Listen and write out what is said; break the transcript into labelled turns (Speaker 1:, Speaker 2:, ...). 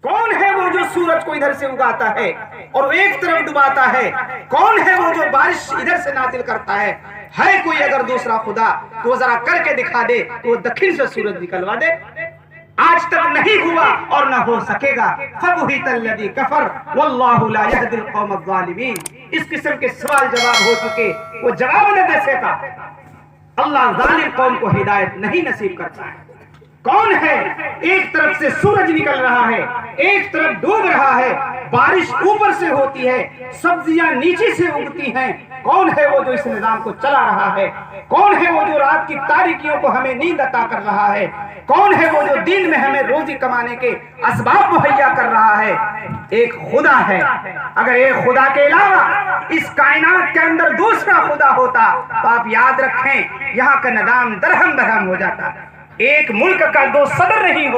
Speaker 1: کون ہے وہ جو سورج کو ادھر سے اگاتا ہے اور ایک طرف ڈباتا ہے؟ کون ہے وہ جو بارش ادھر سے نازل کرتا ہے؟ کوئی اگر دوسرا خدا تو ذرا کر کے دکھا دے تو وہ دکھن سے سورج نکلوا دے۔ آج تک نہیں ہوا اور نہ ہو سکے گا۔ فَبُهِتَ الَّذِي كَفَرَ وَاللَّهُ لَا يَهْدِي الْقَوْمَ الظَّالِمِينَ۔ اس قسم کے سوال جواب ہو چکے، وہ جواب نہ دے سکا۔ اللہ ظالم قوم کو ہدایت نہیں نصیب کرتا ہے۔ کون ہے؟ ایک طرف سے سورج نکل رہا ہے، ایک طرف ڈوب رہا ہے، بارش اوپر سے ہوتی ہے، سبزیاں نیچے سے اگتی ہیں۔ کون ہے وہ جو اس نظام کو چلا رہا ہے؟ کون ہے وہ جو رات کی تاریکیوں کو ہمیں نیند عطا کر رہا ہے؟ کون ہے وہ جو دن میں ہمیں روزی کمانے کے اسباب مہیا کر رہا ہے؟ ایک خدا ہے۔ اگر ایک خدا کے علاوہ اس کائنات کے اندر دوسرا خدا ہوتا تو آپ یاد رکھیں یہاں کا نظام درہم برہم ہو جاتا۔ ایک ملک کا دو صدر نہیں